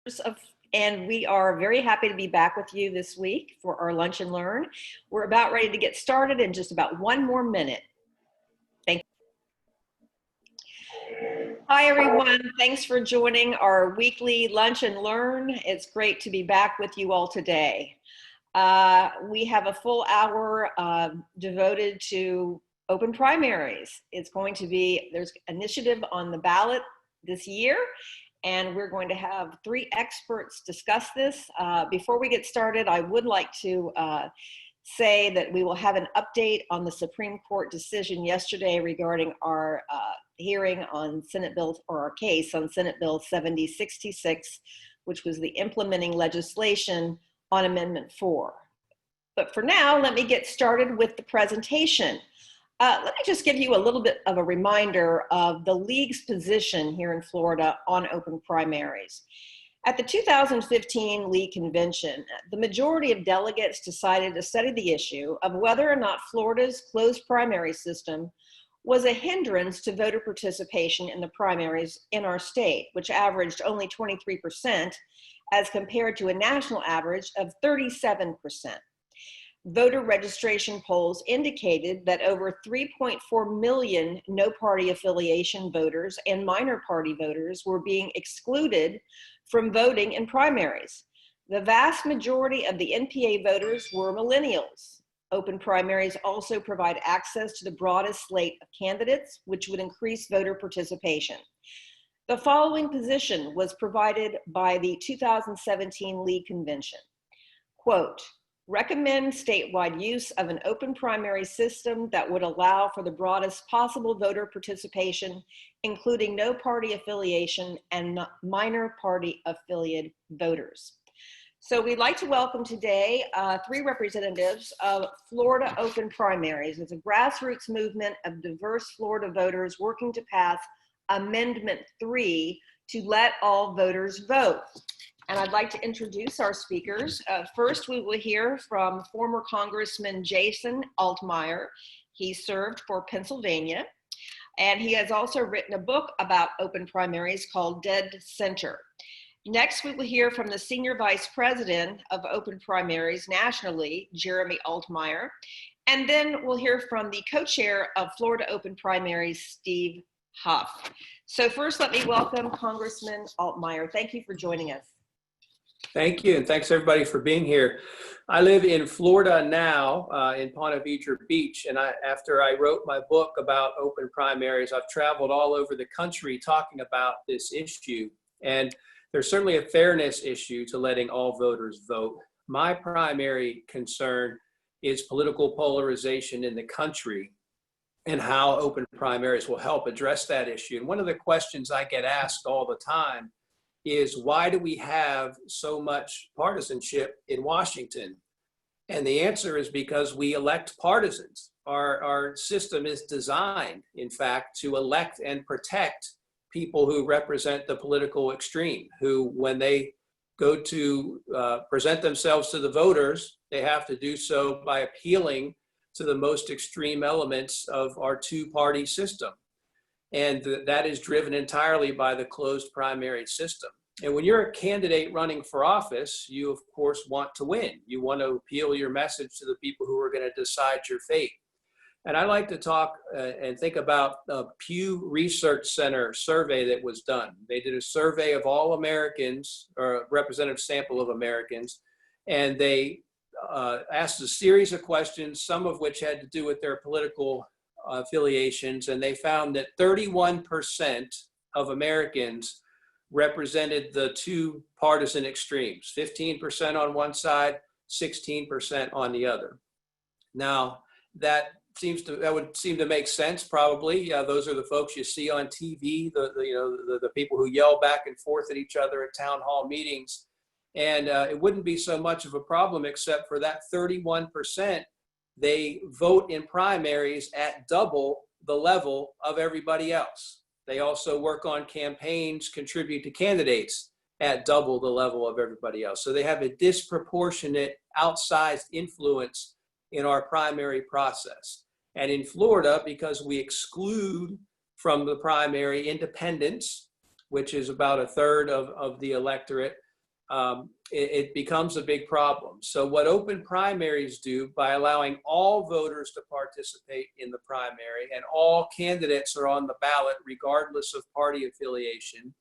of, and we are very happy to be back with you this week for our Lunch and Learn. We're about ready to get started in just about one more minute. Thank you. Hi, everyone. Thanks for joining our weekly Lunch and Learn. It's great to be back with you all today. We have a full hour devoted to open primaries. It's going to be, there's initiative on the ballot this year, and we're going to have three experts discuss this. Before we get started, I would like to say that we will have an update on the Supreme Court decision yesterday regarding our hearing on Senate Bill, or our case on Senate Bill 7066, which was the implementing legislation on Amendment 4. But for now, let me get started with the presentation. Let me just give you a little bit of a reminder of the League's position here in Florida on open primaries. At the 2015 League Convention, the majority of delegates decided to study the issue of whether or not Florida's closed primary system was a hindrance to voter participation in the primaries in our state, which averaged only 23% as compared to a national average of 37%. Voter registration polls indicated that over 3.4 million no-party affiliation voters and minor party voters were being excluded from voting in primaries. The vast majority of the NPA voters were millennials. Open primaries also provide access to the broadest slate of candidates, which would increase voter participation. The following position was provided by the 2017 League Convention. Quote, recommend statewide use of an open primary system that would allow for the broadest possible voter participation, including no party affiliation and minor party affiliated voters. So we'd like to welcome today three representatives of Florida Open Primaries. It's a grassroots movement of diverse Florida voters working to pass Amendment 3 to let all voters vote. And I'd like to introduce our speakers. First, we will hear from former Congressman Jason Altmire. He served for Pennsylvania, and he has also written a book about open primaries called Dead Center. Next, we will hear from the Senior Vice President of Open Primaries nationally, Jeremy Altmire. And then we'll hear from the co-chair of Florida Open Primaries, Steve Hough. So first, let me welcome Congressman Altmire. Thank you for joining us. Thank you, and thanks everybody for being here. I live in Florida now, in Ponte Vedra Beach, and after I wrote my book about open primaries, I've traveled all over the country talking about this issue. And there's certainly a fairness issue to letting all voters vote. My primary concern is political polarization in the country and how open primaries will help address that issue. And one of the questions I get asked all the time is, why do we have so much partisanship in Washington? And the answer is because we elect partisans. Our system is designed, in fact, to elect and protect people who represent the political extreme, who, when they go to present themselves to the voters, they have to do so by appealing to the most extreme elements of our two-party system. And that is driven entirely by the closed primary system. And when you're a candidate running for office, you of course want to win. You want to appeal your message to the people who are going to decide your fate. And I like to talk and think about a Pew Research Center survey that was done. They did a survey of all Americans, or a representative sample of Americans, and they asked a series of questions, some of which had to do with their political affiliations, and they found that 31% of Americans represented the two partisan extremes, 15% on one side, 16% on the other. Now, that would seem to make sense, probably. Those are the folks you see on TV, the people who yell back and forth at each other at town hall meetings. And it wouldn't be so much of a problem except for that 31%, they vote in primaries at double the level of everybody else. They also work on campaigns, contribute to candidates at double the level of everybody else. So they have a disproportionate, outsized influence in our primary process. And in Florida, because we exclude from the primary independents, which is about a third of the electorate, it becomes a big problem. So what open primaries do, by allowing all voters to participate in the primary and all candidates are on the ballot regardless of party affiliation,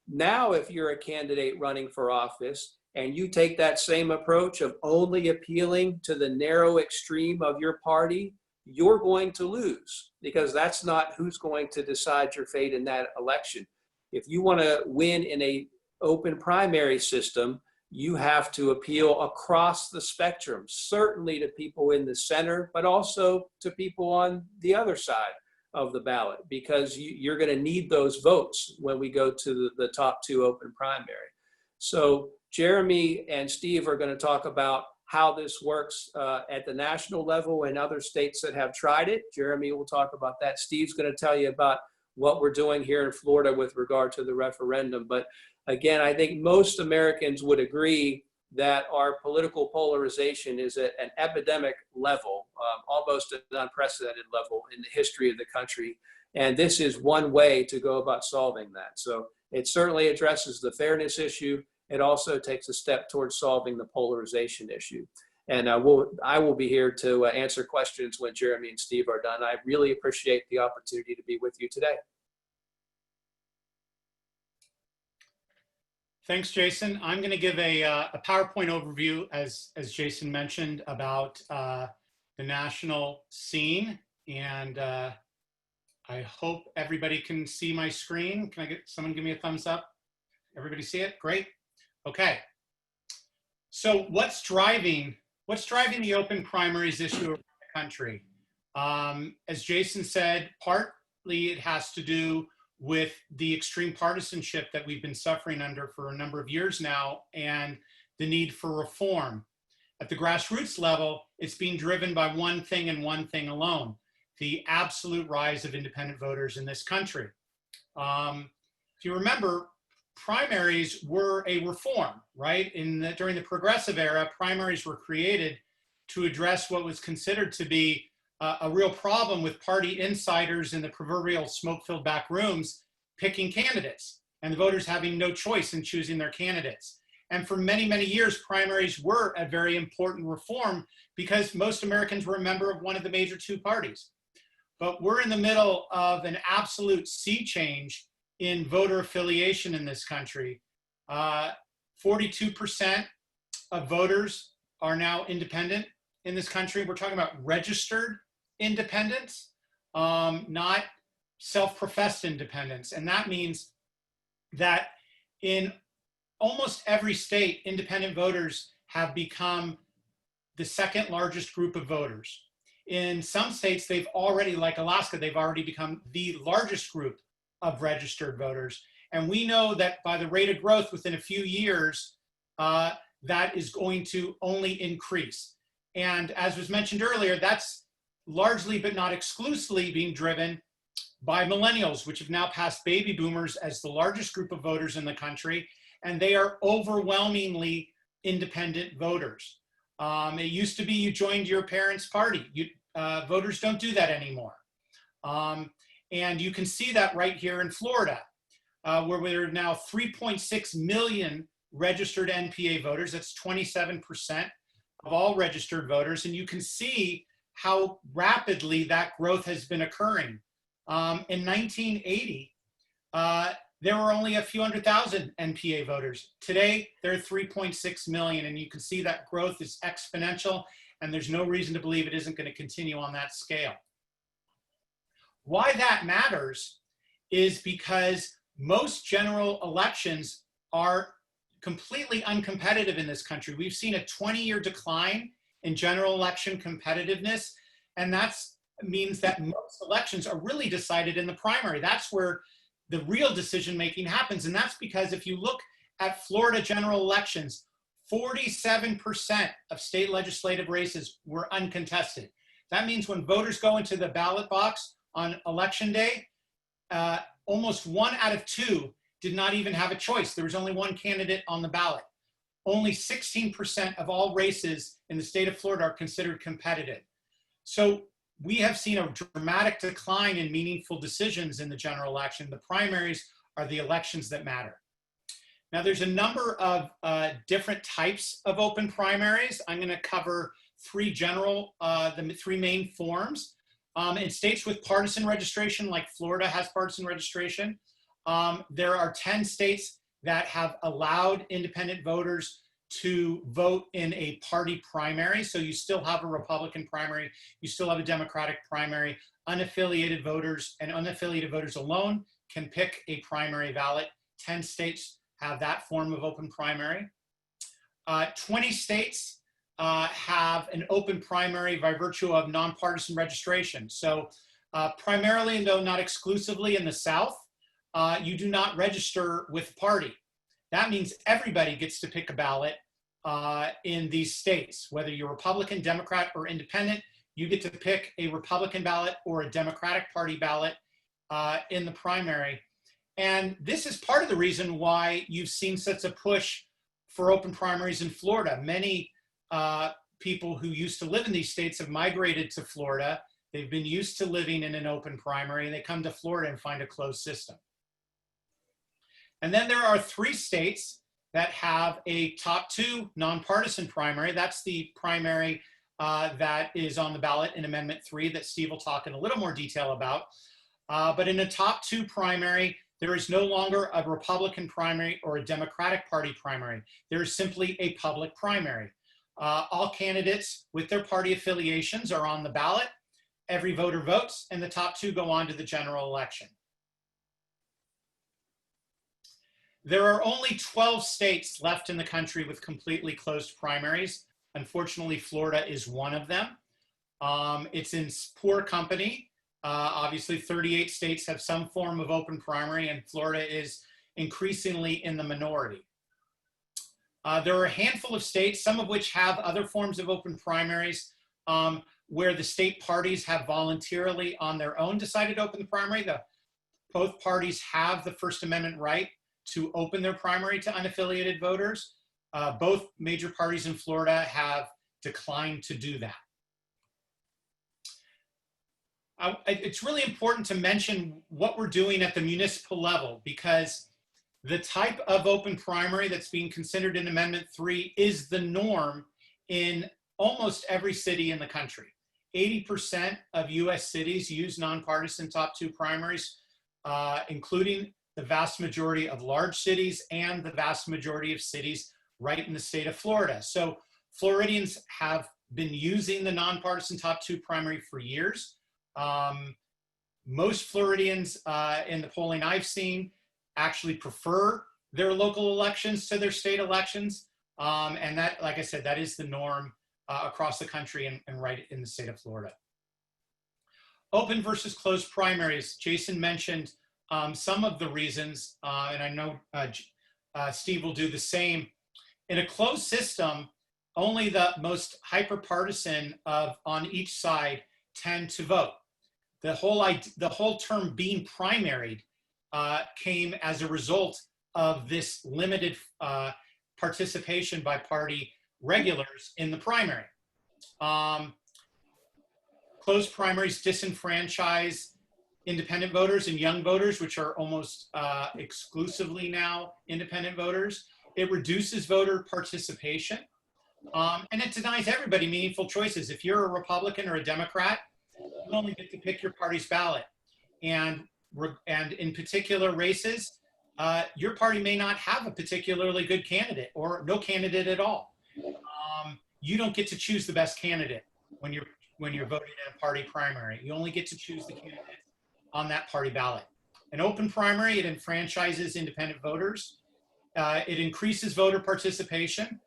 now if you're a candidate running for office and you take that same approach of only appealing to the narrow extreme of your party, you're going to lose, because that's not who's going to decide your fate in that election. If you want to win in a open primary system, you have to appeal across the spectrum, certainly to people in the center, but also to people on the other side of the ballot, because you're going to need those votes when we go to the top two open primary. So Jeremy and Steve are going to talk about how this works at the national level in other states that have tried it. Jeremy will talk about that. Steve's going to tell you about what we're doing here in Florida with regard to the referendum. But again, I think most Americans would agree that our political polarization is at an epidemic level, almost an unprecedented level in the history of the country. And this is one way to go about solving that. So it certainly addresses the fairness issue. It also takes a step towards solving the polarization issue. And I will be here to answer questions when Jeremy and Steve are done. I really appreciate the opportunity to be with you today. Thanks, Jason. I'm going to give a PowerPoint overview, as Jason mentioned, about the national scene. And I hope everybody can see my screen. Can I get someone give me a thumbs up? Everybody see it? Great. Okay. So what's driving the open primaries issue around the country? As Jason said, partly it has to do with the extreme partisanship that we've been suffering under for a number of years now, and the need for reform. At the grassroots level, it's being driven by one thing and one thing alone: the absolute rise of independent voters in this country. If you remember, primaries were a reform, right? During the progressive era, primaries were created to address what was considered to be a real problem with party insiders in the proverbial smoke-filled back rooms picking candidates, and the voters having no choice in choosing their candidates. And for many, many years, primaries were a very important reform because most Americans were a member of one of the major two parties. But we're in the middle of an absolute sea change in voter affiliation in this country. 42% of voters are now independent in this country. We're talking about registered independents, not self-professed independents. And that means that in almost every state, independent voters have become the second largest group of voters. In some states, they've already, like Alaska, they've already become the largest group of registered voters. And we know that by the rate of growth within a few years, that is going to only increase. And as was mentioned earlier, that's largely but not exclusively being driven by millennials, which have now passed baby boomers as the largest group of voters in the country. And they are overwhelmingly independent voters. It used to be you joined your parents' party. Voters don't do that anymore. And you can see that right here in Florida, where there are now 3.6 million registered NPA voters. That's 27% of all registered voters. And you can see how rapidly that growth has been occurring. In 1980, there were only a few 100,000 NPA voters. Today, there are 3.6 million, and you can see that growth is exponential, and there's no reason to believe it isn't going to continue on that scale. Why that matters is because most general elections are completely uncompetitive in this country. We've seen a 20-year decline in general election competitiveness, and that means that most elections are really decided in the primary. That's where the real decision-making happens, and that's because if you look at Florida general elections, 47% of state legislative races were uncontested. That means when voters go into the ballot box on election day, almost 1 out of 2 did not even have a choice. There was only one candidate on the ballot. Only 16% of all races in the state of Florida are considered competitive. So we have seen a dramatic decline in meaningful decisions in the general election. The primaries are the elections that matter. Now, there's a number of different types of open primaries. I'm going to cover three the three main forms. In states with partisan registration, like Florida has partisan registration, there are 10 states that have allowed independent voters to vote in a party primary. So you still have a Republican primary, you still have a Democratic primary. Unaffiliated voters and unaffiliated voters alone can pick a primary ballot. 10 states have that form of open primary. 20 states have an open primary by virtue of nonpartisan registration. So primarily, though not exclusively in the South, you do not register with party. That means everybody gets to pick a ballot in these states. Whether you're Republican, Democrat, or Independent, you get to pick a Republican ballot or a Democratic Party ballot in the primary. And this is part of the reason why you've seen such a push for open primaries in Florida. Many people who used to live in these states have migrated to Florida. They've been used to living in an open primary, and they come to Florida and find a closed system. And then there are 3 states that have a top 2 nonpartisan primary. That's the primary that is on the ballot in Amendment 3 that Steve will talk in a little more detail about. But in a top 2 primary, there is no longer a Republican primary or a Democratic Party primary. There is simply a public primary. All candidates with their party affiliations are on the ballot. Every voter votes, and the top 2 go on to the general election. There are only 12 states left in the country with completely closed primaries. Unfortunately, Florida is one of them. It's in poor company. Obviously, 38 states have some form of open primary, and Florida is increasingly in the minority. There are a handful of states, some of which have other forms of open primaries, where the state parties have voluntarily on their own decided to open the primary. Both parties have the First Amendment right to open their primary to unaffiliated voters. Both major parties in Florida have declined to do that. It's really important to mention what we're doing at the municipal level, because the type of open primary that's being considered in Amendment 3 is the norm in almost every city in the country. 80% of US cities use nonpartisan top 2 primaries, including the vast majority of large cities and the vast majority of cities right in the state of Florida. So Floridians have been using the nonpartisan top 2 primary for years. Most Floridians in the polling I've seen actually prefer their local elections to their state elections. And that, like I said, that is the norm across the country and right in the state of Florida. Open versus closed primaries. Jason mentioned some of the reasons, and I know Steve will do the same. In a closed system, only the most hyper-partisan on each side tend to vote. The whole term being primaried came as a result of this limited participation by party regulars in the primary. Closed primaries disenfranchise independent voters and young voters, which are almost exclusively now independent voters. It reduces voter participation, and it denies everybody meaningful choices. If you're a Republican or a Democrat, you only get to pick your party's ballot. And in particular races, your party may not have a particularly good candidate or no candidate at all. You don't get to choose the best candidate when you're voting in a party primary. You only get to choose the candidate on that party ballot. An open primary, it enfranchises independent voters. It increases voter participation.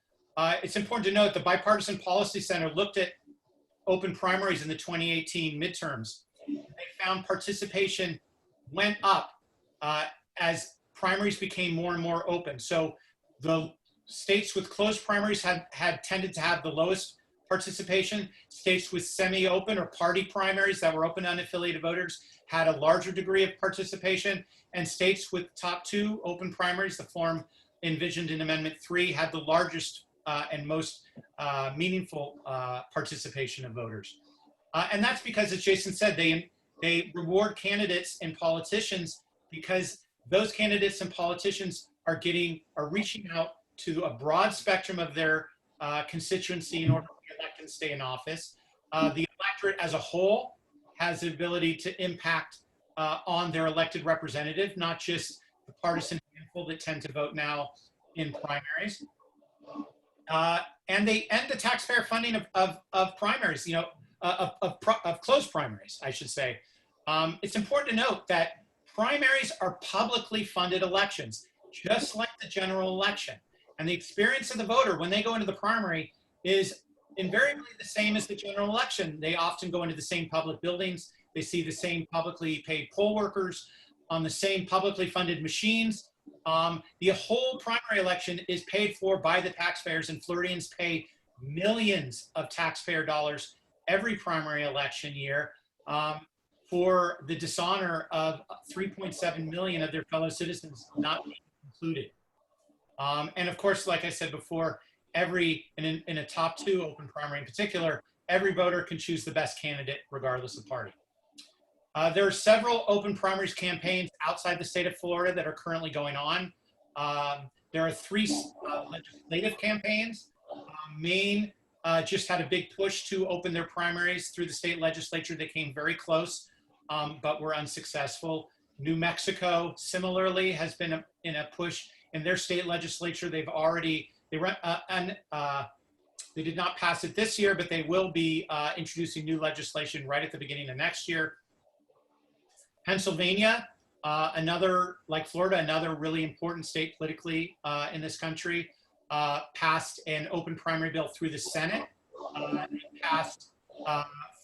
It's important to note the Bipartisan Policy Center looked at open primaries in the 2018 midterms. They found participation went up as primaries became more and more open. So the states with closed primaries had tended to have the lowest participation. States with semi-open or party primaries that were open to unaffiliated voters had a larger degree of participation. And states with top 2 open primaries, the form envisioned in Amendment 3, had the largest and most meaningful participation of voters. And that's because, as Jason said, they reward candidates and politicians because those candidates and politicians are reaching out to a broad spectrum of their constituency in order to elect and stay in office. The electorate as a whole has the ability to impact on their elected representative, not just the partisan handful that tend to vote now in primaries. And they end the taxpayer funding of primaries, of closed primaries, I should say. It's important to note that primaries are publicly funded elections, just like the general election. And the experience of the voter when they go into the primary is invariably the same as the general election. They often go into the same public buildings. They see the same publicly paid poll workers on the same publicly funded machines. The whole primary election is paid for by the taxpayers, and Floridians pay millions of taxpayer dollars every primary election year for the dishonor of 3.7 million of their fellow citizens not being included. And of course, like I said before, in a top 2 open primary in particular, every voter can choose the best candidate regardless of party. There are several open primaries campaigns outside the state of Florida that are currently going on. There are 3 legislative campaigns. Maine just had a big push to open their primaries through the state legislature. They came very close, but were unsuccessful. New Mexico similarly has been in a push in their state legislature. They did not pass it this year, but they will be introducing new legislation right at the beginning of next year. Pennsylvania, like Florida, another really important state politically in this country, passed an open primary bill through the Senate. It passed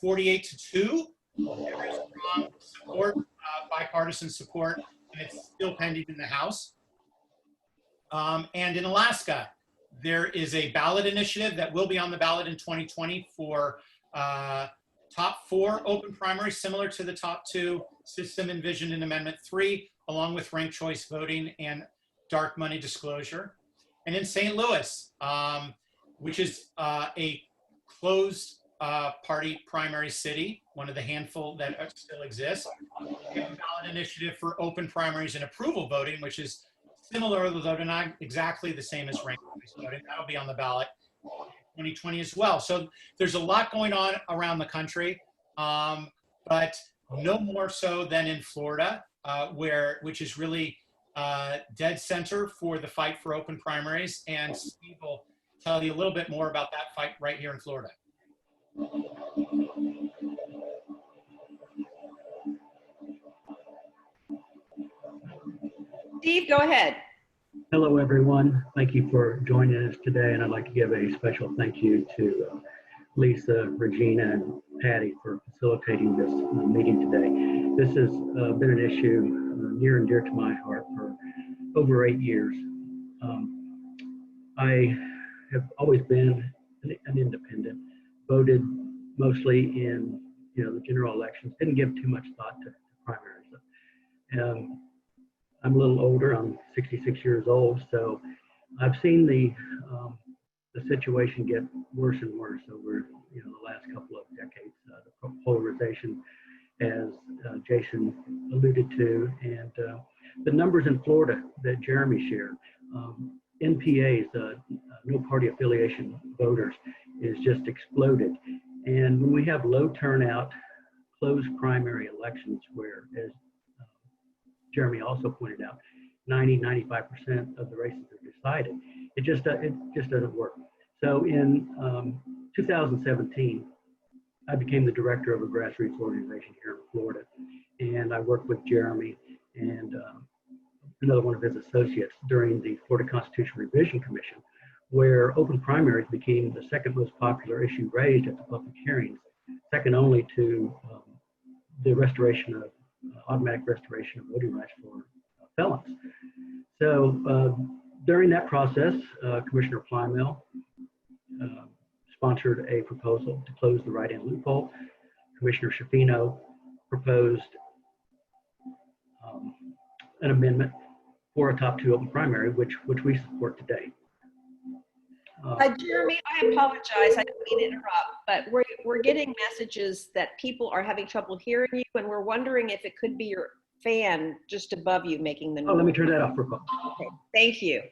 48-2. Very strong support, bipartisan support, and it's still pending in the House. And in Alaska, there is a ballot initiative that will be on the ballot in 2020 for top 4 open primaries, similar to the top 2 system envisioned in Amendment 3, along with ranked choice voting and dark money disclosure. And in St. Louis, which is a closed party primary city, one of the handful that still exists, we have a ballot initiative for open primaries and approval voting, which is similar, though not exactly the same as ranked choice voting. That'll be on the ballot in 2020 as well. So there's a lot going on around the country, but no more so than in Florida, which is really dead center for the fight for open primaries. And Steve will tell you a little bit more about that fight right here in Florida. Steve, go ahead. Hello, everyone. Thank you for joining us today. And I'd like to give a special thank you to Lisa, Regina, and Patty for facilitating this meeting today. This has been an issue near and dear to my heart for over 8 years. I have always been an independent, voted mostly in the general elections, didn't give too much thought to primaries. I'm a little older, I'm 66 years old, so I've seen the situation get worse and worse over the last couple of decades. The polarization, as Jason alluded to, and the numbers in Florida that Jeremy shared. NPAs, no party affiliation voters, is just exploded. And when we have low turnout, closed primary elections where, as Jeremy also pointed out, 90–95% of the races are decided, it just doesn't work. So in 2017, I became the director of a grassroots organization here in Florida, and I worked with Jeremy and another one of his associates during the Florida Constitutional Revision Commission, where open primaries became the second most popular issue raised at the public hearings, second only to the restoration of automatic restoration of voting rights for felons. So during that process, Commissioner Plymell sponsored a proposal to close the write-in loophole. Commissioner Schifino proposed an amendment for a top 2 open primary, which we support today. Jeremy, I apologize. I don't mean to interrupt, but we're getting messages that people are having trouble hearing you, and we're wondering if it could be your fan just above you making the noise. Oh, let me turn that off for a moment. Okay, thank you.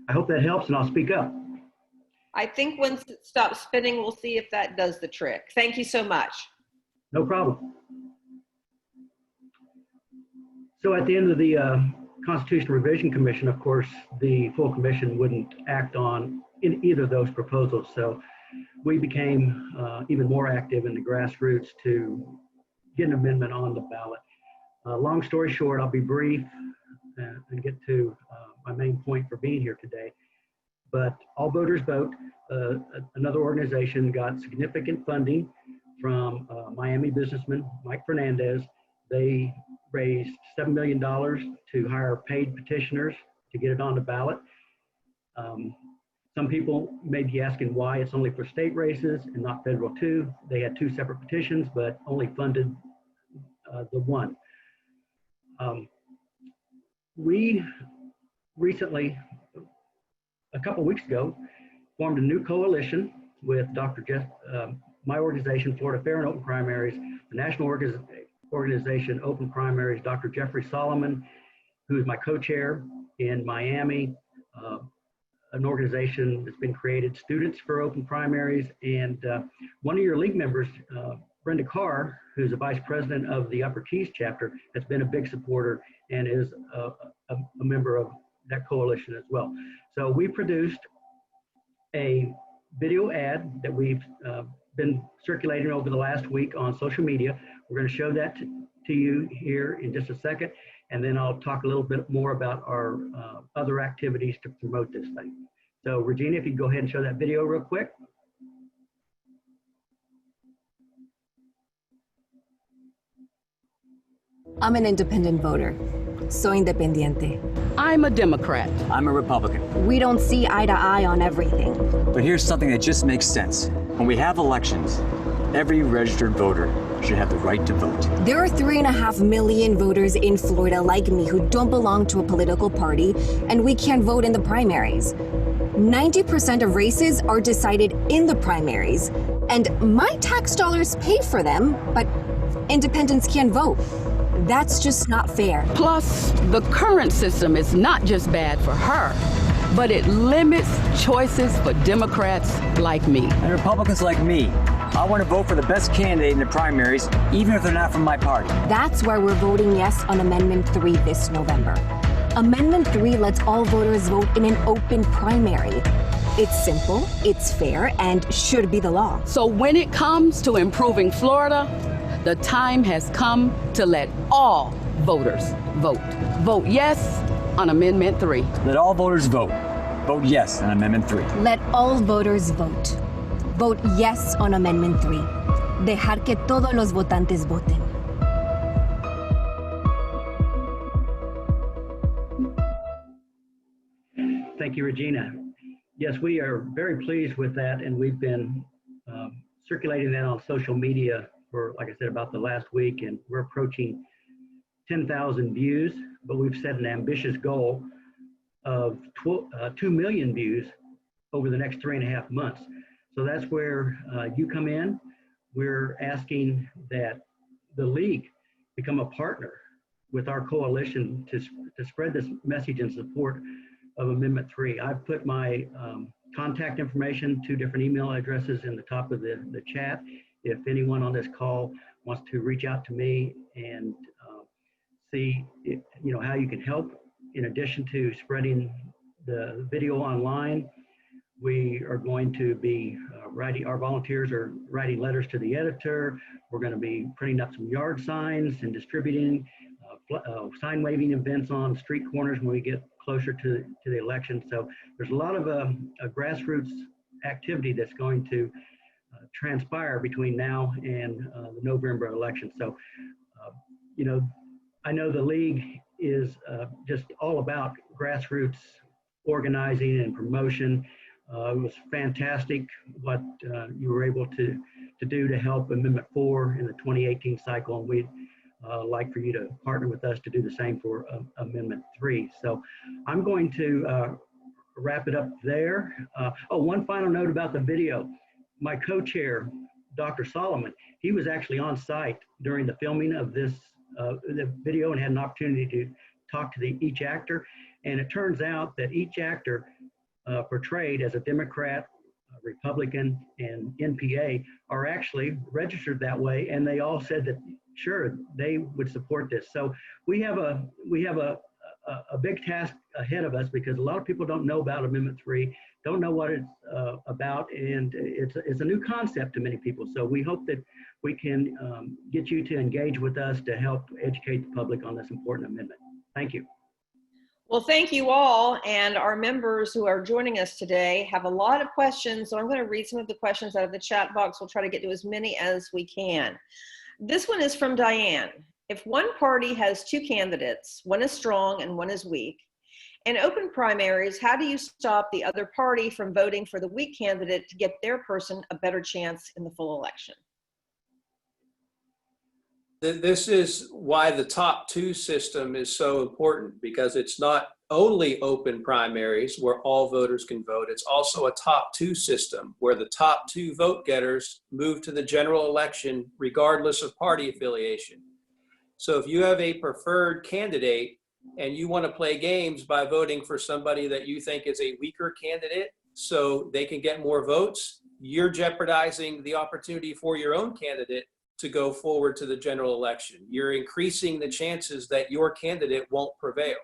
I hope that helps, and I'll speak up. I think once it stops spinning, we'll see if that does the trick. Thank you so much. No problem. So at the end of the Constitutional Revision Commission, of course, the full commission wouldn't act on either of those proposals. So we became even more active in the grassroots to get an amendment on the ballot. Long story short, I'll be brief and get to my main point for being here today. But All Voters Vote, another organization, got significant funding from Miami businessman Mike Fernandez. They raised $7 million to hire paid petitioners to get it on the ballot. Some people may be asking why it's only for state races and not federal too. They had two separate petitions, but only funded the one. We recently, a couple weeks ago, formed a new coalition with Dr. Jeff, my organization, Florida Fair and Open Primaries, the national organization Open Primaries, Dr. Jeffrey Solomon, who is my co-chair in Miami, an organization that's been created, Students for Open Primaries, and one of your league members, Brenda Carr, who's the vice president of the Upper Keys chapter, has been a big supporter and is a member of that coalition as well. So we produced a video ad that we've been circulating over the last week on social media. We're going to show that to you here in just a second, and then I'll talk a little bit more about our other activities to promote this thing. So Regina, if you go ahead and show that video real quick. I'm an independent voter. Soy independiente. I'm a Democrat. I'm a Republican. We don't see eye to eye on everything. But here's something that just makes sense. When we have elections, every registered voter should have the right to vote. There are 3.5 million voters in Florida like me who don't belong to a political party, and we can't vote in the primaries. 90% of races are decided in the primaries, and my tax dollars pay for them, but independents can't vote. That's just not fair. Plus, the current system is not just bad for her, but it limits choices for Democrats like me. And Republicans like me. I want to vote for the best candidate in the primaries, even if they're not from my party. That's why we're voting yes on Amendment 3 this November. Amendment 3 lets all voters vote in an open primary. It's simple, it's fair, and should be the law. So when it comes to improving Florida, the time has come to let all voters vote. Vote yes on Amendment 3. Let all voters vote. Vote yes on Amendment 3. Let all voters vote. Vote yes on Amendment 3. Dejar que todos los votantes voten. Thank you, Regina. Yes, we are very pleased with that, and we've been circulating that on social media for, like I said, about the last week, and we're approaching 10,000 views, but we've set an ambitious goal of 2 million views over the next 3.5 months. So that's where you come in. We're asking that the league become a partner with our coalition to spread this message in support of Amendment 3. I've put my contact information, 2 different email addresses in the top of the chat. If anyone on this call wants to reach out to me and see how you can help, in addition to spreading the video online, we are going to be our volunteers are writing letters to the editor. We're going to be printing up some yard signs and distributing sign waving events on street corners when we get closer to the election. So there's a lot of grassroots activity that's going to transpire between now and the November election. So, I know the league is just all about grassroots organizing and promotion. It was fantastic what you were able to do to help Amendment 4 in the 2018 cycle, and we'd like for you to partner with us to do the same for Amendment 3. So I'm going to wrap it up there. Oh, one final note about the video. My co-chair, Dr. Solomon, he was actually on site during the filming of this the video and had an opportunity to talk to each actor. And it turns out that each actor portrayed as a Democrat, Republican, and NPA are actually registered that way, and they all said that sure they would support this. So we have a big task ahead of us because a lot of people don't know about Amendment 3, don't know what it's about, and it's a new concept to many people. So we hope that we can get you to engage with us to help educate the public on this important amendment. Thank you. Well, thank you all, and our members who are joining us today have a lot of questions, so I'm going to read some of the questions out of the chat box. We'll try to get to as many as we can. This one is from Diane. If one party has two candidates, one is strong and one is weak, in open primaries, how do you stop the other party from voting for the weak candidate to get their person a better chance in the full election? This is why the top two system is so important, because it's not only open primaries where all voters can vote, it's also a top two system where the top two vote getters move to the general election regardless of party affiliation. So if you have a preferred candidate and you want to play games by voting for somebody that you think is a weaker candidate so they can get more votes, you're jeopardizing the opportunity for your own candidate to go forward to the general election. You're increasing the chances that your candidate won't prevail.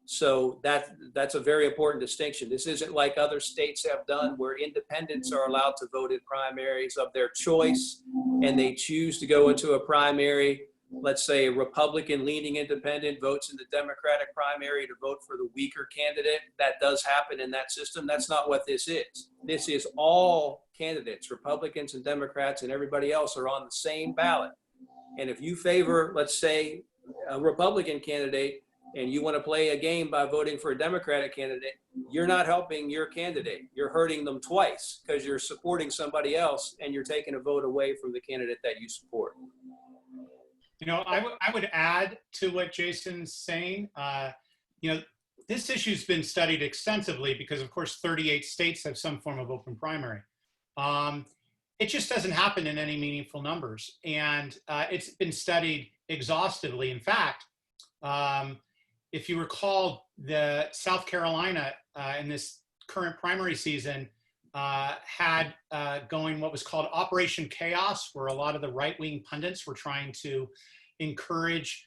So that's a very important distinction. This isn't like other states have done where independents are allowed to vote in primaries of their choice and they choose to go into a primary. Let's say a Republican leaning independent votes in the Democratic primary to vote for the weaker candidate. That does happen in that system. That's not what this is. This is all candidates, Republicans and Democrats and everybody else are on the same ballot. And if you favor, let's say, a Republican candidate and you want to play a game by voting for a Democratic candidate, you're not helping your candidate. You're hurting them twice because you're supporting somebody else and you're taking a vote away from the candidate that you support. You know, I would add to what Jason's saying. You know, this issue's been studied extensively because, of course, 38 states have some form of open primary. It just doesn't happen in any meaningful numbers, and it's been studied exhaustively. In fact, if you recall, the South Carolina in this current primary season had going what was called Operation Chaos, where a lot of the right-wing pundits were trying to encourage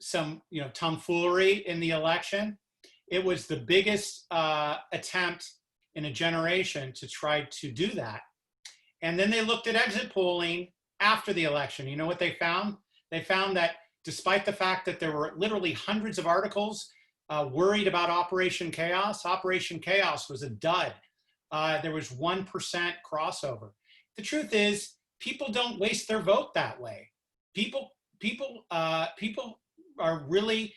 some, tomfoolery in the election. It was the biggest attempt in a generation to try to do that. And then they looked at exit polling after the election. You know what they found? They found that despite the fact that there were literally hundreds of articles worried about Operation Chaos was a dud. There was 1% crossover. The truth is, people don't waste their vote that way. People are really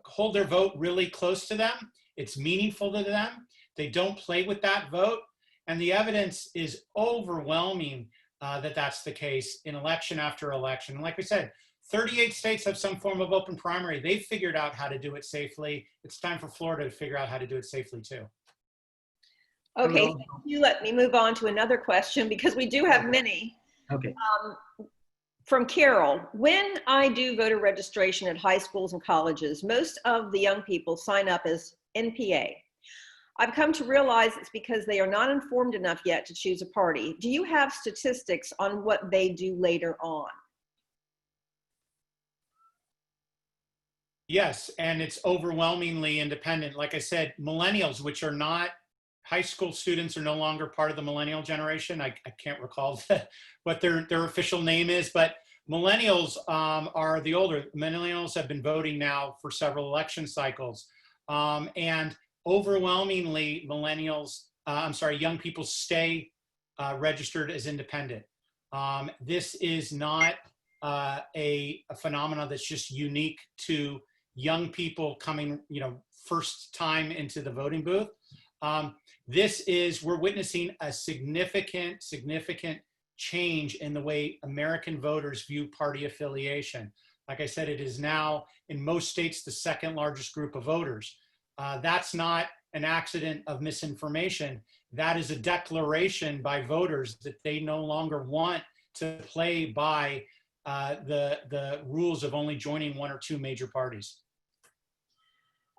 hold their vote really close to them. It's meaningful to them. They don't play with that vote. And the evidence is overwhelming that that's the case in election after election. And like we said, 38 states have some form of open primary. They've figured out how to do it safely. It's time for Florida to figure out how to do it safely too. Okay, thank you. Let me move on to another question because we do have many. Okay. From Carol, when I do voter registration at high schools and colleges, most of the young people sign up as NPA. I've come to realize it's because they are not informed enough yet to choose a party. Do you have statistics on what they do later on? Yes, and it's overwhelmingly independent. Like I said, millennials, which are not high school students, are no longer part of the millennial generation. I can't recall what their official name is, but millennials are the older. Millennials have been voting now for several election cycles. And overwhelmingly young people stay registered as independent. This is not a phenomenon that's just unique to young people coming, first time into the voting booth. We're witnessing a significant change in the way American voters view party affiliation. Like I said, it is now in most states the second largest group of voters. That's not an accident of misinformation. That is a declaration by voters that they no longer want to play by the rules of only joining one or two major parties.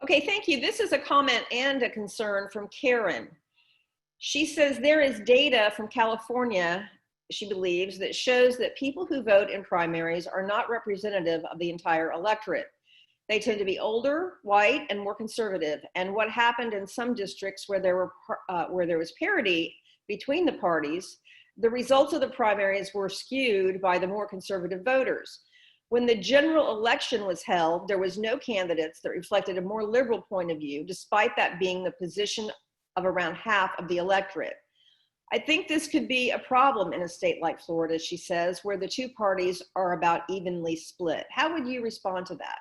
Okay, thank you. This is a comment and a concern from Karen. She says there is data from California, she believes, that shows that people who vote in primaries are not representative of the entire electorate. They tend to be older, white, and more conservative. And what happened in some districts where there was parity between the parties, the results of the primaries were skewed by the more conservative voters. When the general election was held, there was no candidates that reflected a more liberal point of view, despite that being the position of around half of the electorate. I think this could be a problem in a state like Florida, she says, where the two parties are about evenly split. How would you respond to that?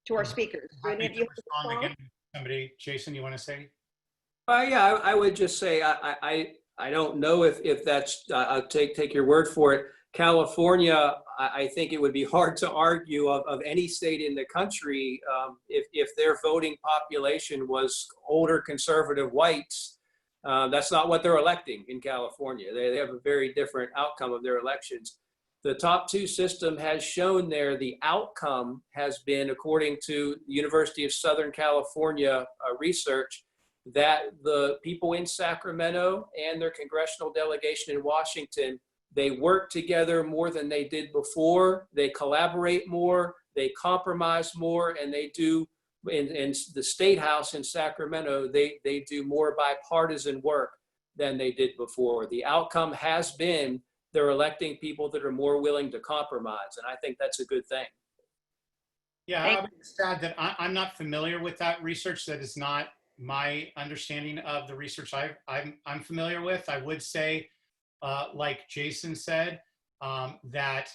To our speakers. Do any of you respond again? Somebody, Jason, you want to say? Yeah, I would just say I don't know if that's, I'll take your word for it. California, I think it would be hard to argue of any state in the country if their voting population was older conservative whites. That's not what they're electing in California. They have a very different outcome of their elections. The top two system has shown there the outcome has been, according to the University of Southern California research, that the people in Sacramento and their congressional delegation in Washington, they work together more than they did before. They collaborate more, they compromise more, and they do, in the State House in Sacramento, they do more bipartisan work than they did before. The outcome has been they're electing people that are more willing to compromise, and I think that's a good thing. Yeah, I would just add that I'm not familiar with that research. That is not my understanding of the research I'm familiar with. I would say, like Jason said, that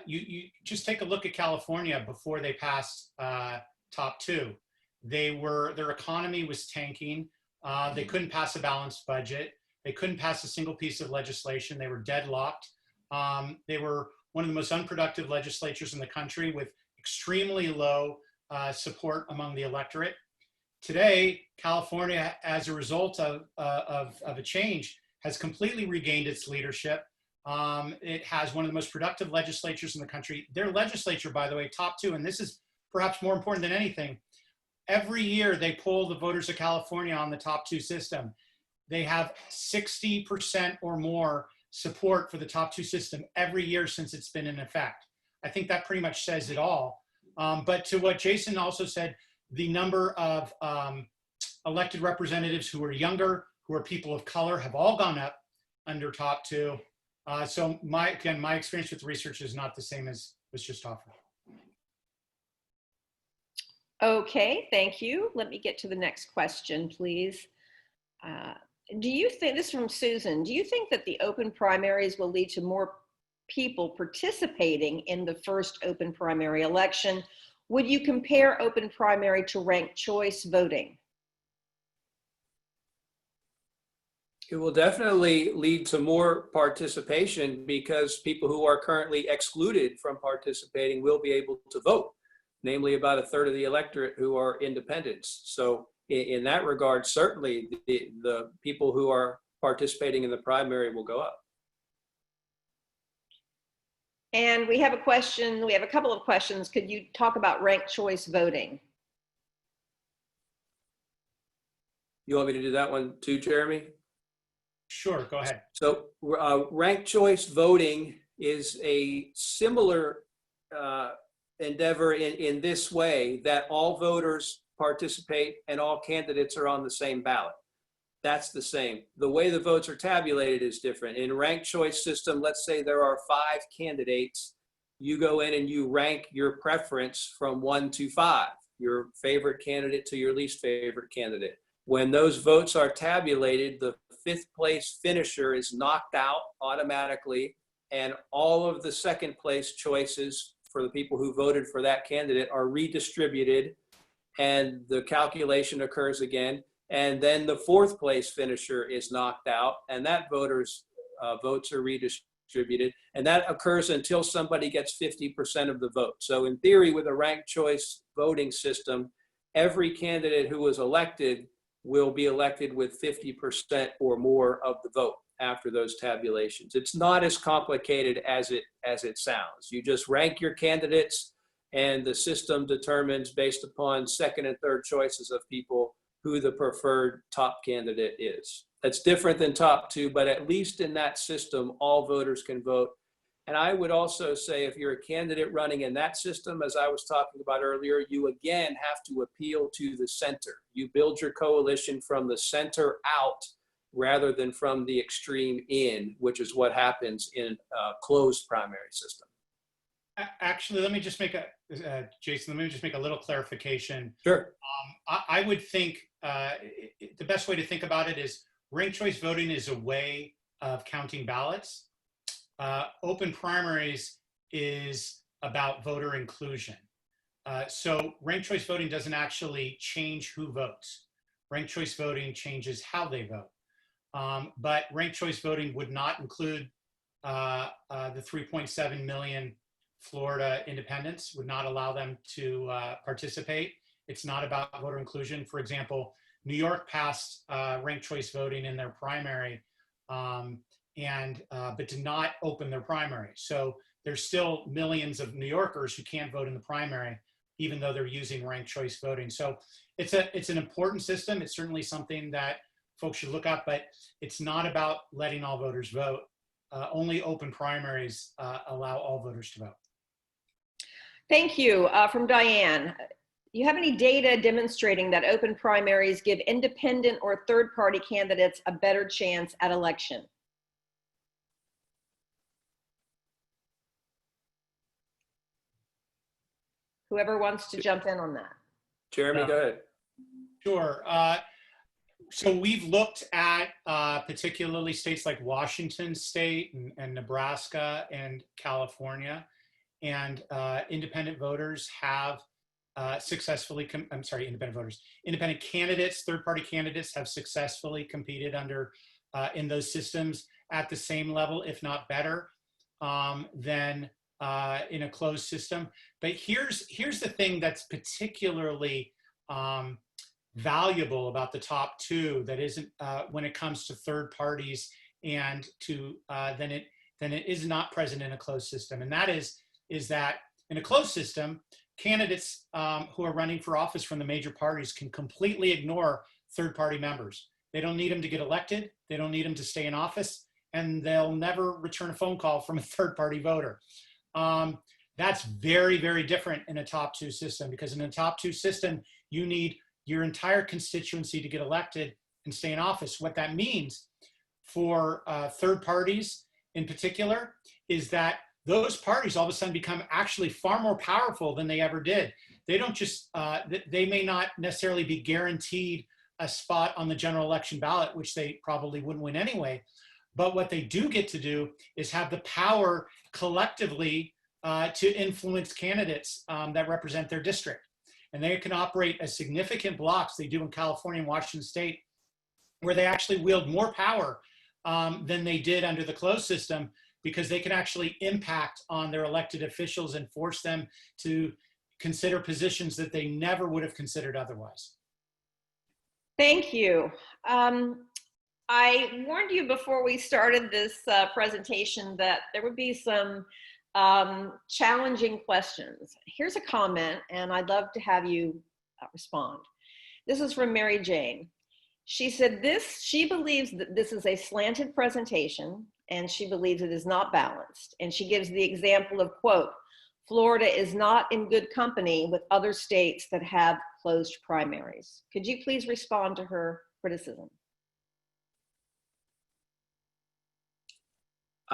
you just take a look at California before they passed top two. Their economy was tanking. They couldn't pass a balanced budget. They couldn't pass a single piece of legislation. They were deadlocked. They were one of the most unproductive legislatures in the country with extremely low support among the electorate. Today, California, as a result of a change, has completely regained its leadership. It has one of the most productive legislatures in the country. Their legislature, by the way, top two, and this is perhaps more important than anything, every year they poll the voters of California on the top two system. They have 60% or more support for the top two system every year since it's been in effect. I think that pretty much says it all. But to what Jason also said, the number of elected representatives who are younger, who are people of color, have all gone up under top two. So my experience with the research is not the same as was just offered. Okay, thank you. Let me get to the next question, please. Do you think, this is from Susan, do you think that the open primaries will lead to more people participating in the first open primary election? Would you compare open primary to ranked choice voting? It will definitely lead to more participation because people who are currently excluded from participating will be able to vote, namely about a third of the electorate who are independents. So in that regard, certainly the people who are participating in the primary will go up. And we have a question, we have a couple of questions. Could you talk about ranked choice voting? You want me to do that one too, Jeremy? Sure, go ahead. So ranked choice voting is a similar endeavor in this way, that all voters participate and all candidates are on the same ballot. That's the same. The way the votes are tabulated is different. In ranked choice system, let's say there are 5 candidates. You go in and you rank your preference from 1 to 5, your favorite candidate to your least favorite candidate. When those votes are tabulated, the 5th place finisher is knocked out automatically, and all of the 2nd place choices for the people who voted for that candidate are redistributed, and the calculation occurs again. And then the 4th place finisher is knocked out, and that voter's votes are redistributed distributed. And that occurs until somebody gets 50% of the vote. So in theory, with a ranked choice voting system, every candidate who was elected will be elected with 50% or more of the vote after those tabulations. It's not as complicated as it sounds. You just rank your candidates, and the system determines, based upon second and third choices of people, who the preferred top candidate is. That's different than top two, but at least in that system, all voters can vote. And I would also say, if you're a candidate running in that system, as I was talking about earlier, you again have to appeal to the center. You build your coalition from the center out rather than from the extreme in, which is what happens in a closed primary system. Actually, let me just make Jason, let me just make a little clarification. Sure. I would think the best way to think about it is ranked choice voting is a way of counting ballots. Open primaries is about voter inclusion. So ranked choice voting doesn't actually change who votes. Ranked choice voting changes how they vote. But ranked choice voting would not include the 3.7 million Florida independents, would not allow them to participate. It's not about voter inclusion. For example, New York passed ranked choice voting in their primary, but did not open their primary. So there's still millions of New Yorkers who can't vote in the primary, even though they're using ranked choice voting. So it's an important system. It's certainly something that folks should look up, but it's not about letting all voters vote. Only open primaries allow all voters to vote. Thank you. From Diane, you have any data demonstrating that open primaries give independent or third-party candidates a better chance at election? Whoever wants to jump in on that. Jeremy, go ahead. Sure. So we've looked at particularly states like Washington State and Nebraska and California, and independent voters have successfully, independent candidates, third-party candidates have successfully competed in those systems at the same level, if not better, than in a closed system. But here's the thing that's particularly valuable about the top two that isn't when it comes to third parties and to then it is not present in a closed system, and that is that in a closed system, candidates who are running for office from the major parties can completely ignore third-party members. They don't need them to get elected. They don't need them to stay in office, and they'll never return a phone call from a third-party voter. That's very, very different in a top two system, because in a top two system, you need your entire constituency to get elected and stay in office. What that means for third parties in particular is that those parties all of a sudden become actually far more powerful than they ever did. They don't just, they may not necessarily be guaranteed a spot on the general election ballot, which they probably wouldn't win anyway. But what they do get to do is have the power collectively to influence candidates that represent their district. And they can operate as significant blocks, they do in California and Washington State, where they actually wield more power than they did under the closed system, because they can actually impact on their elected officials and force them to consider positions that they never would have considered otherwise. Thank you. I warned you before we started this presentation that there would be some challenging questions. Here's a comment, and I'd love to have you respond. This is from Mary Jane. She said she believes that this is a slanted presentation, and she believes it is not balanced. And she gives the example of, quote, Florida is not in good company with other states that have closed primaries. Could you please respond to her criticism?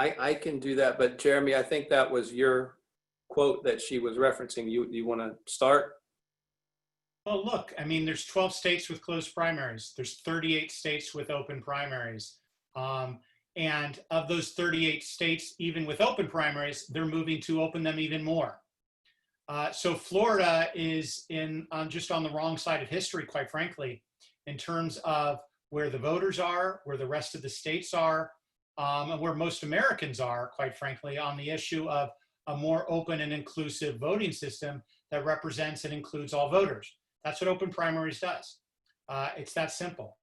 I can do that, but Jeremy, I think that was your quote that she was referencing. You want to start? Well, look, I mean, there's 12 states with closed primaries. There's 38 states with open primaries. And of those 38 states, even with open primaries, they're moving to open them even more. So Florida is just on the wrong side of history, quite frankly, in terms of where the voters are, where the rest of the states are. and where most Americans are, quite frankly, on the issue of a more open and inclusive voting system that represents and includes all voters. That's what open primaries does. It's that simple.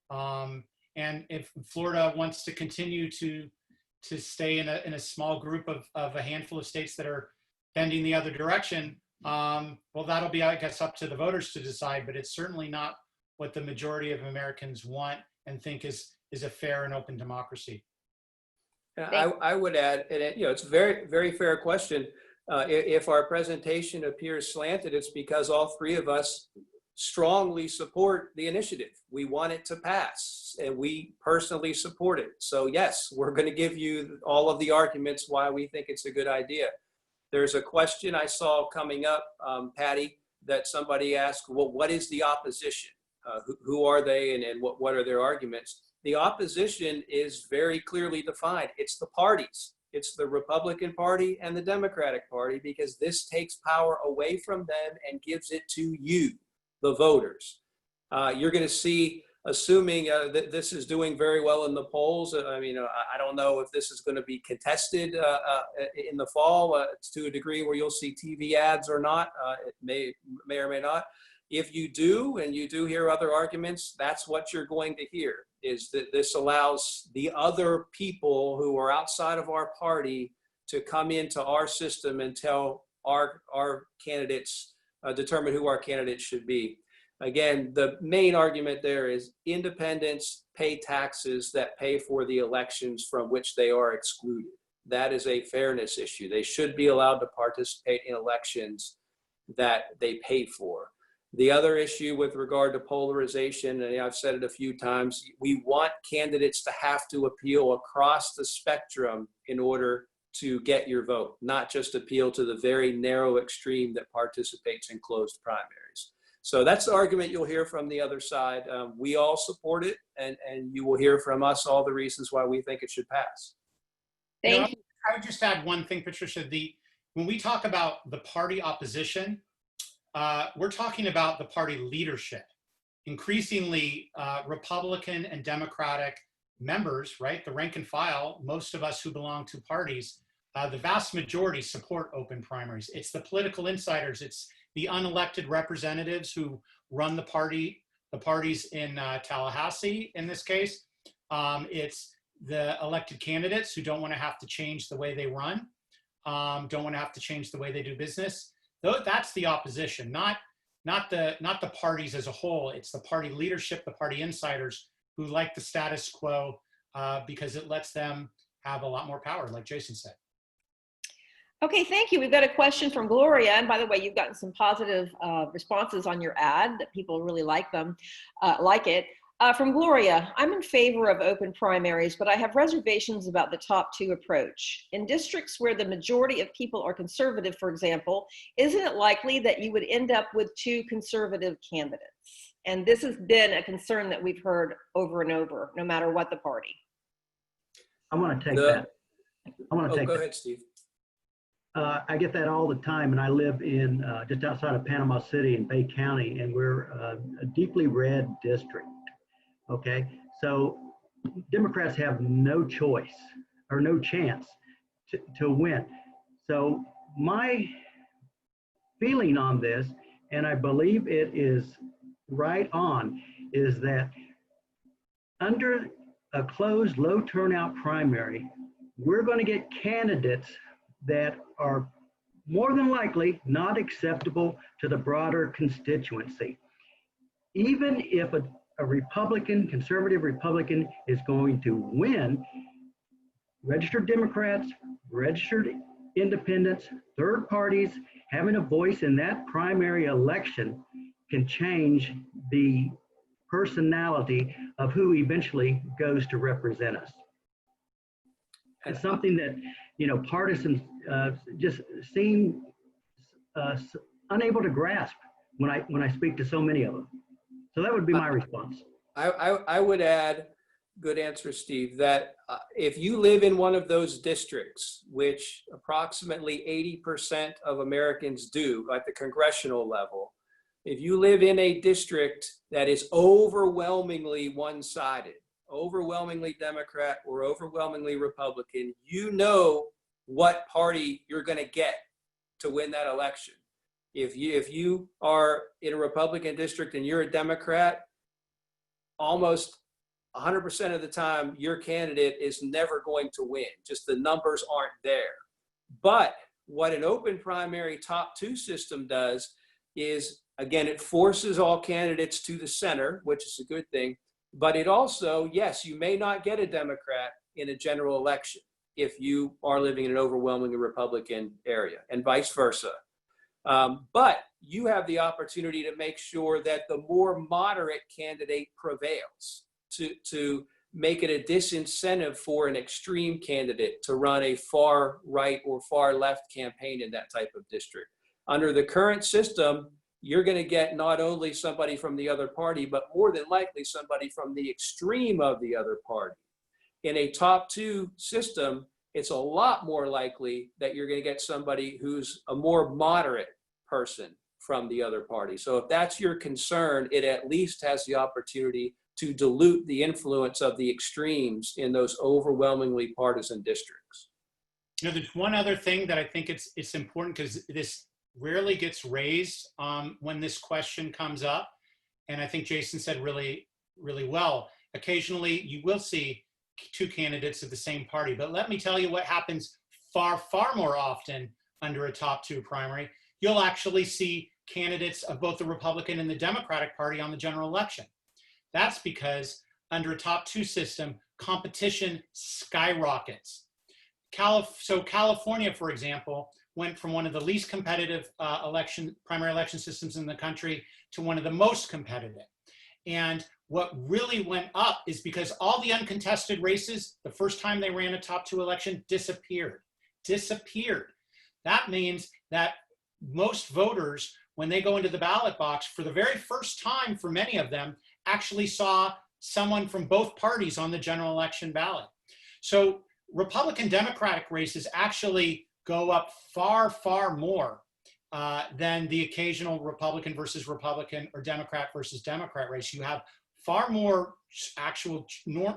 And if Florida wants to continue to stay in a small group of a handful of states that are bending the other direction, well, that'll be, I guess, up to the voters to decide, but it's certainly not what the majority of Americans want and think is a fair and open democracy. I would add, and it's a very, very fair question. If our presentation appears slanted, it's because all three of us strongly support the initiative. We want it to pass, and we personally support it. So yes, we're going to give you all of the arguments why we think it's a good idea. There's a question I saw coming up, Patty, that somebody asked, well, what is the opposition? Who are they, and what are their arguments? The opposition is very clearly defined. It's the parties. It's the Republican Party and the Democratic Party, because this takes power away from them and gives it to you, the voters. You're going to see, assuming that this is doing very well in the polls, I mean, I don't know if this is going to be contested in the fall to a degree where you'll see TV ads or not. It may or may not. If you do, and you do hear other arguments, that's what you're going to hear, is that this allows the other people who are outside of our party to come into our system and tell our candidates, determine who our candidates should be. Again, the main argument there is independents pay taxes that pay for the elections from which they are excluded. That is a fairness issue. They should be allowed to participate in elections that they pay for. The other issue with regard to polarization, and I've said it a few times, we want candidates to have to appeal across the spectrum in order to get your vote, not just appeal to the very narrow extreme that participates in closed primaries. So that's the argument you'll hear from the other side. We all support it, and you will hear from us all the reasons why we think it should pass. Thank you. I would just add one thing, Patricia. When we talk about the party opposition, we're talking about the party leadership. Increasingly, Republican and Democratic members, right, the rank and file, most of us who belong to parties, the vast majority support open primaries. It's the political insiders, it's the unelected representatives who run the parties in Tallahassee in this case. It's the elected candidates who don't want to have to change the way they run, don't want to have to change the way they do business. That's the opposition, not the parties as a whole. It's the party leadership, the party insiders who like the status quo because it lets them have a lot more power, like Jason said. Okay, thank you. We've got a question from Gloria. And by the way, you've gotten some positive responses on your ad that people really like them, from Gloria, I'm in favor of open primaries, but I have reservations about the top two approach. In districts where the majority of people are conservative, for example, isn't it likely that you would end up with two conservative candidates? And this has been a concern that we've heard over and over, no matter what the party. I want to take that. Go ahead, Steve. I get that all the time, and I live in just outside of Panama City in Bay County, and we're a deeply red district. Okay, so Democrats have no choice or no chance to win. So my feeling on this, and I believe it is right on, is that under a closed, low turnout primary, we're going to get candidates that are more than likely not acceptable to the broader constituency. Even if a Republican, conservative Republican is going to win, registered Democrats, registered independents, third parties having a voice in that primary election can change the personality of who eventually goes to represent us. It's something that, partisans just seem unable to grasp when I speak to so many of them. So that would be my response. I would add, good answer, Steve, that if you live in one of those districts, which approximately 80% of Americans do at the congressional level, if you live in a district that is overwhelmingly one-sided, overwhelmingly Democrat or overwhelmingly Republican, you know what party you're going to get to win that election. If you are in a Republican district and you're a Democrat, almost 100% of the time, your candidate is never going to win. Just the numbers aren't there. But what an open primary top two system does is, again, it forces all candidates to the center, which is a good thing. But it also, yes, you may not get a Democrat in a general election if you are living in an overwhelmingly Republican area, and vice versa. But you have the opportunity to make sure that the more moderate candidate prevails, to make it a disincentive for an extreme candidate to run a far right or far left campaign in that type of district. Under the current system, you're going to get not only somebody from the other party, but more than likely somebody from the extreme of the other party. In a top two system, it's a lot more likely that you're going to get somebody who's a more moderate person from the other party. So if that's your concern, it at least has the opportunity to dilute the influence of the extremes in those overwhelmingly partisan districts. You know, there's one other thing that I think it's important, because this rarely gets raised when this question comes up. And I think Jason said really, really well. Occasionally you will see two candidates of the same party, but let me tell you what happens far, far more often under a top two primary. You'll actually see candidates of both the Republican and the Democratic Party on the general election. That's because under a top two system, competition skyrockets. So California, for example, went from one of the least competitive primary election systems in the country to one of the most competitive. And what really went up is because all the uncontested races, the first time they ran a top two election, disappeared. That means that most voters, when they go into the ballot box for the very first time, for many of them, actually saw someone from both parties on the general election ballot. So Republican Democratic races actually go up far, far more than the occasional Republican versus Republican or Democrat versus Democrat race. You have far more actual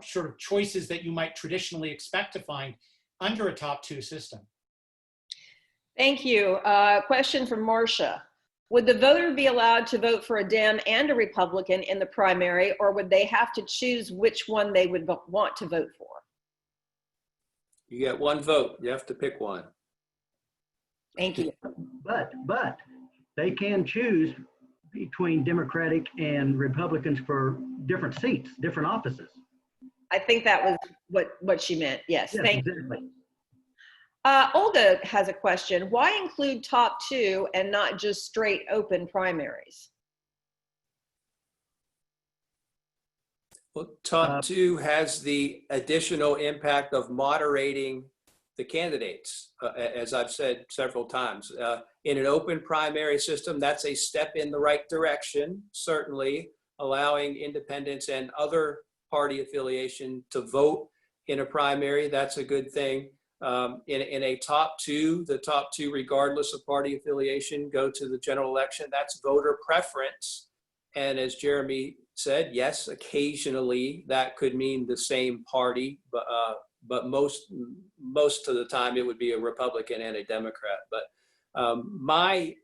sort of choices that you might traditionally expect to find under a top two system. Thank you. Question from Marcia. Would the voter be allowed to vote for a Dem and a Republican in the primary, or would they have to choose which one they would want to vote for? You get one vote. You have to pick one. Thank you. But they can choose between Democratic and Republicans for different seats, different offices. I think that was what she meant. Yes, thank you. Exactly. Olga has a question. Why include top two and not just straight open primaries? Well, top two has the additional impact of moderating the candidates, as I've said several times. In an open primary system, that's a step in the right direction, certainly allowing independents and other party affiliation to vote in a primary. That's a good thing. In a top two, the top two, regardless of party affiliation, go to the general election. That's voter preference. And as Jeremy said, yes, occasionally that could mean the same party, but most of the time it would be a Republican and a Democrat. But my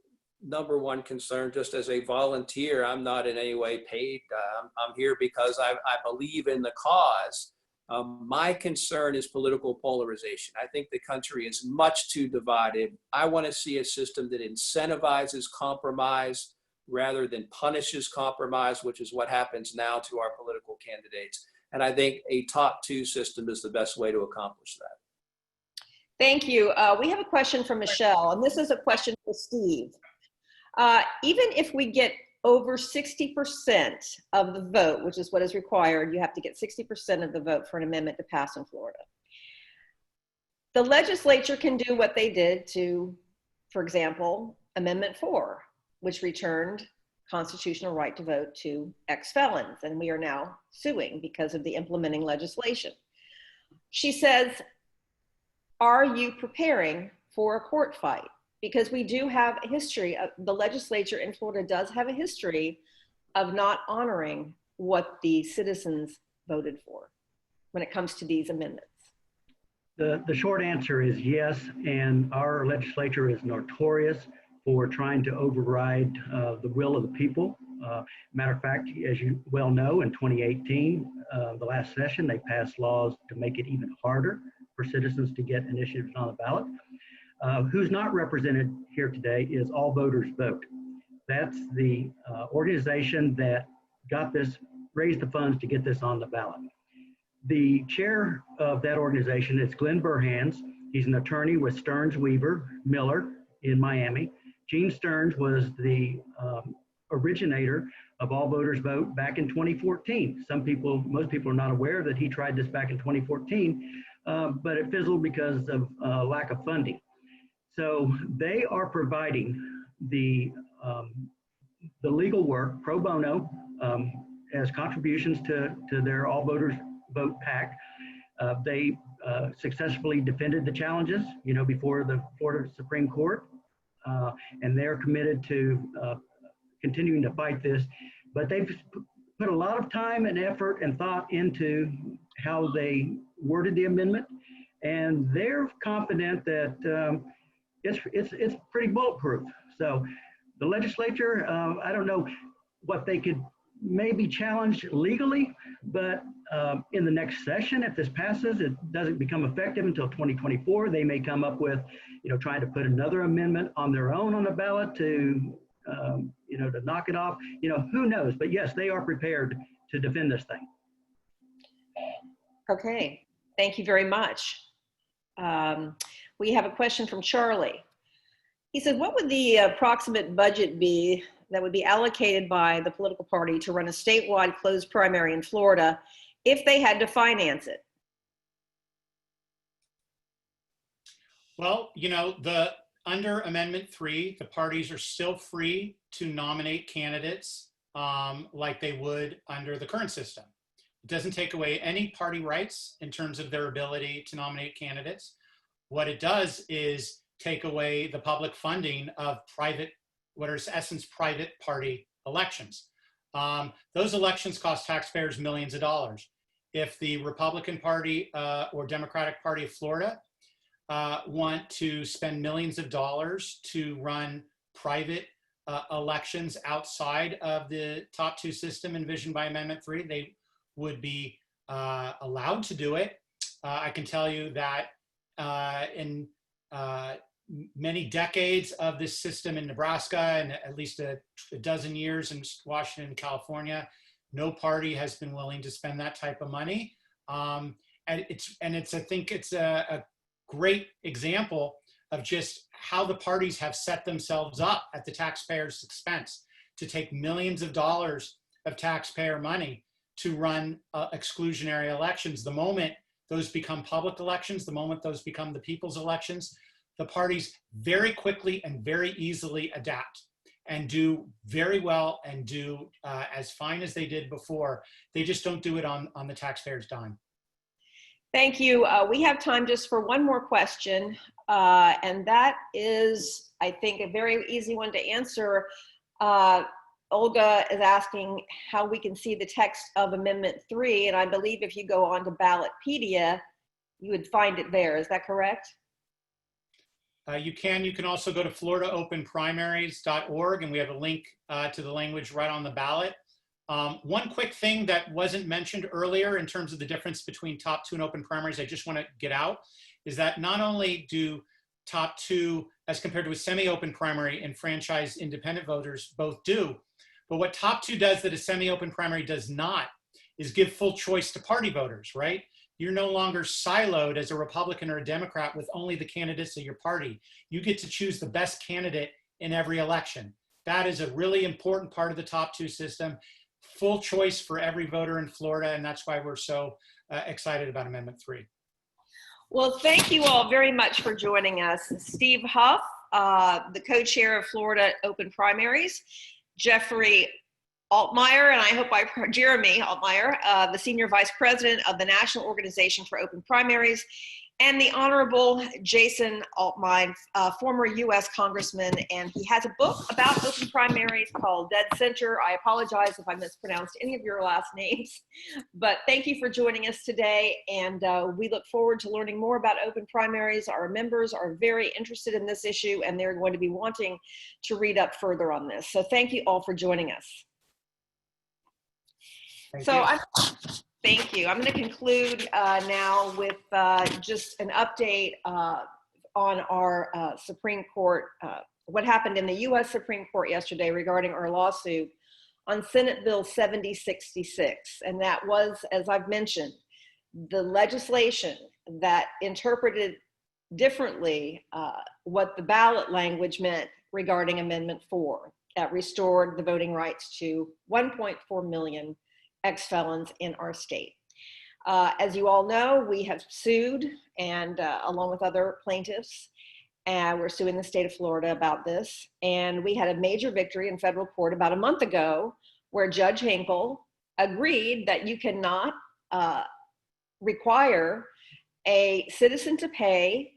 number one concern, just as a volunteer, I'm not in any way paid. I'm here because I believe in the cause. My concern is political polarization. I think the country is much too divided. I want to see a system that incentivizes compromise rather than punishes compromise, which is what happens now to our political candidates. And I think a top two system is the best way to accomplish that. Thank you. We have a question from Michelle, and this is a question for Steve. Even if we get over 60% of the vote, which is what is required, you have to get 60% of the vote for an amendment to pass in Florida. The legislature can do what they did to, for example, Amendment 4, which returned constitutional right to vote to ex-felons, and we are now suing because of the implementing legislation. She says, are you preparing for a court fight? Because we do have a history of, the legislature in Florida does have a history of not honoring what the citizens voted for. when it comes to these amendments? The short answer is yes, and our legislature is notorious for trying to override the will of the people. Matter of fact, as you well know, in 2018, the last session, they passed laws to make it even harder for citizens to get initiatives on the ballot. Who's not represented here today is All Voters Vote. That's the organization that got this, raised the funds to get this on the ballot. The chair of that organization is Glenn Burhans. He's an attorney with Stearns Weaver Miller in Miami. Gene Stearns was the originator of All Voters Vote back in 2014. Most people are not aware that he tried this back in 2014, but it fizzled because of lack of funding. So they are providing the legal work pro bono as contributions to their All Voters Vote PAC. They successfully defended the challenges, before the Florida Supreme Court, and they're committed to continuing to fight this. But they've put a lot of time and effort and thought into how they worded the amendment, and they're confident that it's pretty bulletproof. So the legislature, I don't know what they could maybe challenge legally, but in the next session, if this passes, it doesn't become effective until 2024. They may come up with, trying to put another amendment on their own on the ballot to, to knock it off. Who knows? But yes, they are prepared to defend this thing. Okay, thank you very much. We have a question from Charlie. He said, what would the approximate budget be that would be allocated by the political party to run a statewide closed primary in Florida if they had to finance it? Well, under Amendment 3, the parties are still free to nominate candidates like they would under the current system. It doesn't take away any party rights in terms of their ability to nominate candidates. What it does is take away the public funding of what are in essence private party elections. Those elections cost taxpayers millions of dollars. If the Republican Party or Democratic Party of Florida want to spend millions of dollars to run private elections outside of the top two system envisioned by Amendment 3, they would be allowed to do it. I can tell you that in many decades of this system in Nebraska and at least a dozen years in Washington and California, no party has been willing to spend that type of money. And I think it's a great example of just how the parties have set themselves up at the taxpayer's expense to take millions of dollars of taxpayer money to run exclusionary elections. The moment those become public elections, the moment those become the people's elections, the parties very quickly and very easily adapt and do very well and do as fine as they did before. They just don't do it on the taxpayer's dime. Thank you. We have time just for one more question, and that is, I think, a very easy one to answer. Olga is asking how we can see the text of Amendment 3, and I believe if you go on to Ballotpedia, you would find it there. Is that correct? You can also go to FloridaOpenPrimaries.org, and we have a link to the language right on the ballot. One quick thing that wasn't mentioned earlier in terms of the difference between top two and open primaries, I just want to get out, is that not only do top two, as compared to a semi-open primary, enfranchise independent voters both do, but what top two does that a semi-open primary does not is give full choice to party voters, right? You're no longer siloed as a Republican or a Democrat with only the candidates of your party. You get to choose the best candidate in every election. That is a really important part of the top two system. Full choice for every voter in Florida, and that's why we're so excited about Amendment 3. Well, thank you all very much for joining us. Steve Hough, the co-chair of Florida Open Primaries, Jeffrey Altmire, and I hope I heard Jeremy Altmire, the Senior Vice President of the National Organization for Open Primaries, And the Honorable Jason Altmire, former U.S. Congressman, and he has a book about open primaries called Dead Center. I apologize if I mispronounced any of your last names, but thank you for joining us today, and we look forward to learning more about open primaries. Our members are very interested in this issue, and they're going to be wanting to read up further on this. So thank you all for joining us. Thank you. I'm going to conclude now with just an update on our Supreme Court, what happened in the U.S. Supreme Court yesterday regarding our lawsuit on Senate Bill 7066. And that was, as I've mentioned, the legislation that interpreted differently what the ballot language meant regarding Amendment 4 that restored the voting rights to 1.4 million ex-felons in our state. As you all know, we have sued, and along with other plaintiffs, and we're suing the state of Florida about this. And we had a major victory in federal court about a month ago, where Judge Hinkle agreed that you cannot require a citizen to pay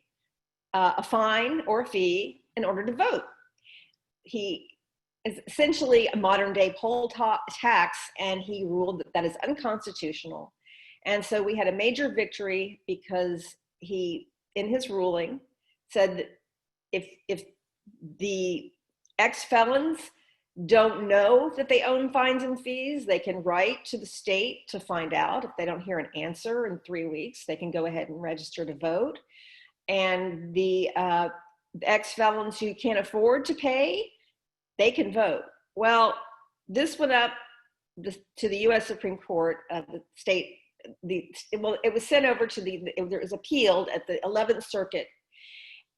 a fine or a fee in order to vote. He is essentially a modern day poll tax, and he ruled that that is unconstitutional. And so we had a major victory because he, in his ruling, said that if the ex-felons don't know that they own fines and fees, they can write to the state to find out. If they don't hear an answer in 3 weeks, they can go ahead and register to vote. And the ex-felons who can't afford to pay, they can vote. Well, this went up to the U.S. Supreme Court, the state, it was sent over to it was appealed at the 11th Circuit.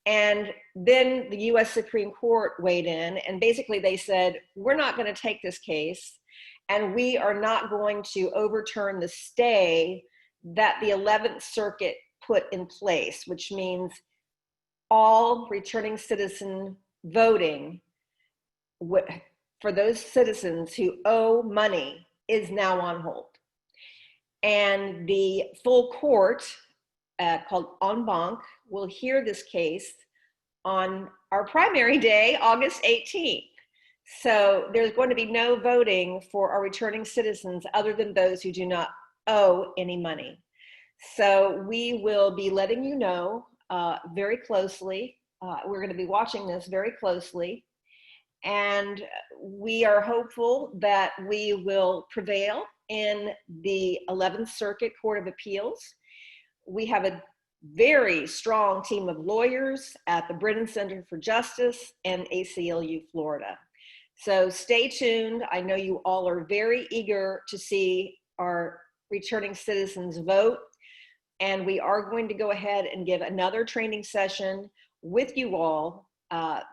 And then the U.S. Supreme Court weighed in, and basically they said, we're not going to take this case, and we are not going to overturn the stay that the 11th Circuit put in place, which means all returning citizen voting for those citizens who owe money is now on hold. And the full court, called en banc, will hear this case on our primary day, August 18th. So there's going to be no voting for our returning citizens other than those who do not owe any money. So we will be letting you know very closely. We're going to be watching this very closely. And we are hopeful that we will prevail in the 11th Circuit Court of Appeals. We have a very strong team of lawyers at the Brennan Center for Justice and ACLU Florida. So stay tuned. I know you all are very eager to see our returning citizens vote. And we are going to go ahead and give another training session with you all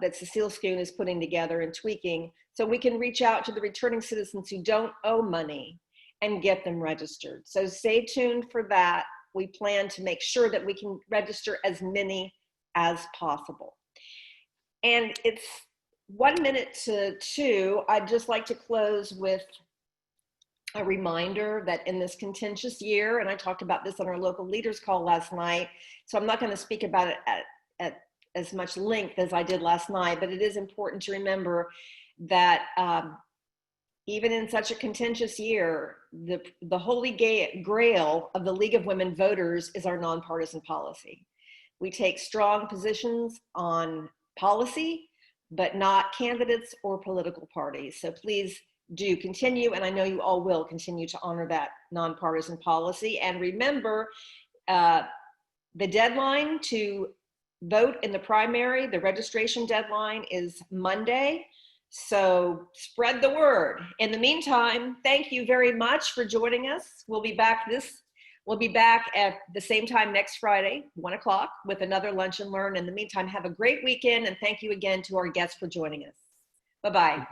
that Cecile Schoon is putting together and tweaking, so we can reach out to the returning citizens who don't owe money and get them registered. So stay tuned for that. We plan to make sure that we can register as many as possible. And it's 1 minute to 2. I'd just like to close with a reminder that in this contentious year, and I talked about this on our local leaders call last night, so I'm not going to speak about it at as much length as I did last night, but it is important to remember that even in such a contentious year, the holy grail of the League of Women Voters is our nonpartisan policy. We take strong positions on policy, but not candidates or political parties. So please do continue, and I know you all will continue to honor that nonpartisan policy. And remember, the deadline to vote in the primary, the registration deadline is Monday. So spread the word. In the meantime, thank you very much for joining us. We'll be back at the same time next Friday, 1 o'clock, with another Lunch and Learn. In the meantime, have a great weekend, and thank you again to our guests for joining us. Bye-bye.